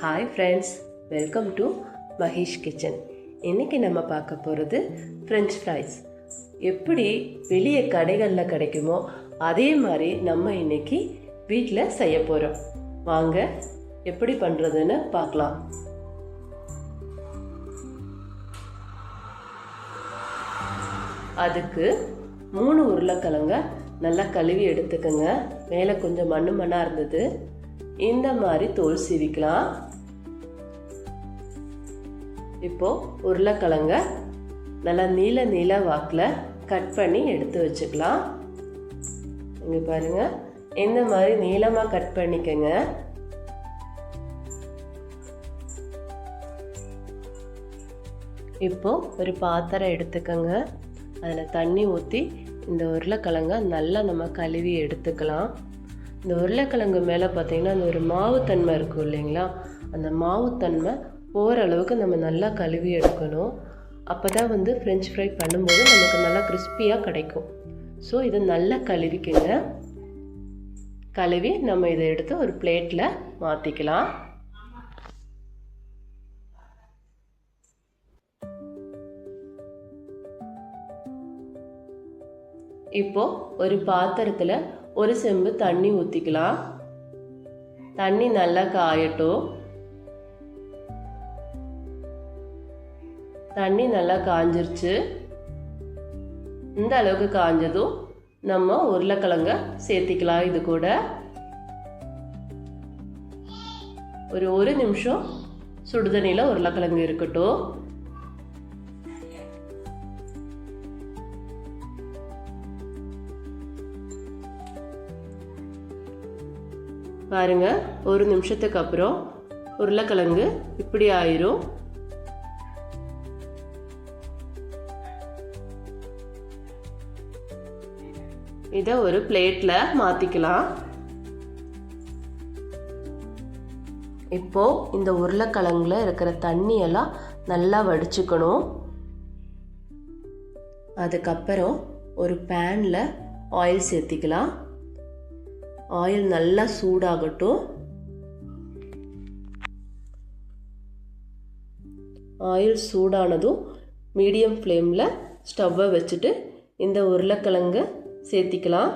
Hi friends, welcome to Mahesh kitchen. இன்றைக்கி நம்ம பார்க்க போகிறது ஃப்ரெஞ்ச் ஃப்ரைஸ். எப்படி வெளியே கடைகளில் கிடைக்குமோ அதே மாதிரி நம்ம இன்றைக்கி வீட்டில் செய்ய போகிறோம். வாங்க எப்படி பண்ணுறதுன்னு பார்க்கலாம். அதுக்கு 3 உருளைக்கிழங்க நல்லா கழுவி எடுத்துக்கோங்க. மேலே கொஞ்சம் மண்ணாக இருந்தது. இந்த மாதிரி தோல் சீவிக்கலாம். இப்போ உருளைக்கிழங்க நல்லா நீல வாக்கில் கட் பண்ணி எடுத்து வச்சுக்கலாம். இங்கே பாருங்க, இந்த மாதிரி நீளமாக கட் பண்ணிக்கங்க. இப்போ ஒரு பாத்திரம் எடுத்துக்கோங்க. அதில் தண்ணி ஊற்றி இந்த உருளைக்கிழங்க நல்லா நம்ம கழுவி எடுத்துக்கலாம். இந்த உருளைக்கிழங்கு மேலே பார்த்திங்கன்னா அந்த ஒரு மாவுத்தன்மை இருக்கும் இல்லைங்களா, அந்த மாவுத்தன்மை போகிற அளவுக்கு நம்ம நல்லா கழுவி எடுக்கணும். அப்போ தான் ஃப்ரெஞ்ச் ஃப்ரை பண்ணும்போது நமக்கு நல்லா கிறிஸ்பியாக கிடைக்கும். ஸோ இதை நல்லா கழுவிக்குங்க. கழுவி நம்ம இதை எடுத்து ஒரு பிளேட்டில் மாற்றிக்கலாம். இப்போது ஒரு பாத்திரத்தில் ஒரு செம்பு தண்ணி ஊற்றிக்கலாம். தண்ணி நல்லா காயட்டும். தண்ணி நல்லா காஞ்சிருச்சு. இந்த அளவுக்கு காஞ்சதும் நம்ம உருளைக்கிழங்க சேர்த்திக்கலாம். இது கூட ஒரு நிமிஷம் சுடுதண்ணியில் உருளைக்கிழங்கு இருக்கட்டும். பாருங்க, ஒரு நிமிஷத்துக்கு அப்புறம் உருளைக்கிழங்கு இப்படி ஆயிரும். இதை ஒரு பிளேட்ல மாத்திக்கலாம். இப்போ இந்த உருளைக்கிழங்குல இருக்கிற தண்ணியெல்லாம் நல்லா வடிச்சுக்கணும். அதுக்கப்புறம் ஒரு பேன்ல ஆயில் சேர்த்திக்கலாம். ஆயில் நல்லா சூடாகட்டும். ஆயில் சூடானதும் மீடியம் ஃப்ளேமில் ஸ்டவ்வை வச்சுட்டு இந்த உருளைக்கிழங்கு சேர்த்திக்கலாம்.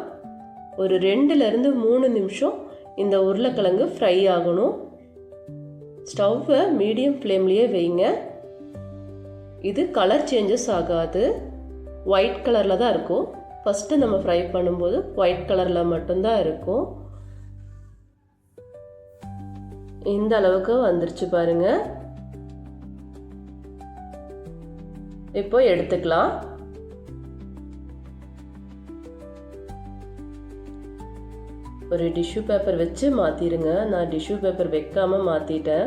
ஒரு 2-3 நிமிஷம் இந்த உருளைக்கிழங்கு ஃப்ரை ஆகணும். ஸ்டவ்வை மீடியம் ஃப்ளேம்லேயே வைங்க. இது கலர் சேஞ்சஸ் ஆகாது, ஒயிட் கலரில் தான் இருக்கும். ஃபஸ்ட்டு நம்ம ஃப்ரை பண்ணும்போது ஒயிட் கலரில் மட்டும்தான் இருக்கும். இந்த அளவுக்கு வந்துருச்சு பாருங்க. இப்போ எடுத்துக்கலாம். ஒரு டிஷ்யூ பேப்பர் வச்சு மாற்றிடுங்க. நான் டிஷ்யூ பேப்பர் வைக்காமல் மாற்றிட்டேன்.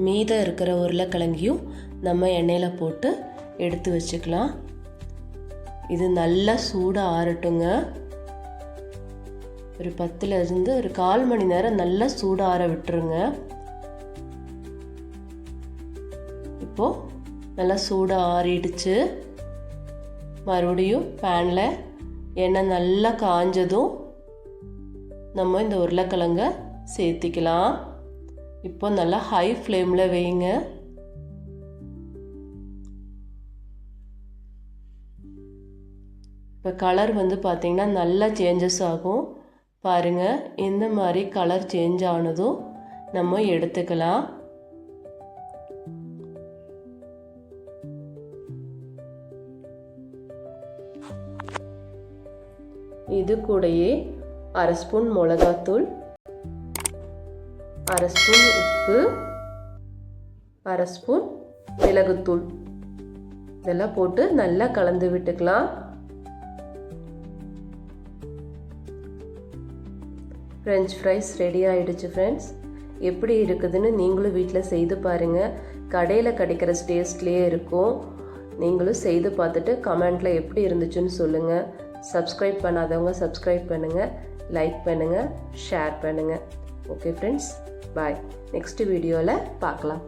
மீதம் இருக்கிற உருளைக்கிழங்கையும் நம்ம எண்ணெயில் போட்டு எடுத்து வச்சுக்கலாம். இது நல்லா சூடாக ஆறட்டுங்க. ஒரு 10 ஒரு 1/4 மணி நேரம் நல்லா சூடாக ஆற விட்டுருங்க. இப்போ நல்லா சூடாக ஆறிடுச்சு. மறுபடியும் பேனில் எண்ணெய் நல்லா காஞ்சதும் நம்ம இந்த உருளைக்கிழங்க சேர்த்திக்கலாம். இப்போ நல்லா ஹை ஃப்ளேமில் வைங்க. இப்போ கலர் பார்த்திங்கன்னா நல்லா சேஞ்சஸ் ஆகும். பாருங்கள், இந்த மாதிரி கலர் சேஞ்ச் ஆனதும் நம்ம எடுத்துக்கலாம். இது கூடயே 1/2 ஸ்பூன் மிளகாத்தூள், 1/2 ஸ்பூன் உப்பு, 1/2 ஸ்பூன் மிளகுத்தூள் இதெல்லாம் போட்டு நல்லா கலந்து விட்டுக்கலாம். ஃப்ரெஞ்ச் ஃப்ரைஸ் ரெடி ஆகிடுச்சு ஃப்ரெண்ட்ஸ். எப்படி இருக்குதுன்னு நீங்களும் வீட்டில் செய்து பாருங்கள். கடையில் கிடைக்கிற டேஸ்ட்லேயே இருக்கும். நீங்களும் செய்து பார்த்துட்டு கமெண்ட்டில் எப்படி இருந்துச்சுன்னு சொல்லுங்கள். சப்ஸ்கிரைப் பண்ணாதவங்க சப்ஸ்கிரைப் பண்ணுங்கள், லைக் பண்ணுங்கள், ஷேர் பண்ணுங்கள். ஓகே ஃப்ரெண்ட்ஸ், பாய். நெக்ஸ்ட் வீடியோவில் பார்க்கலாம்.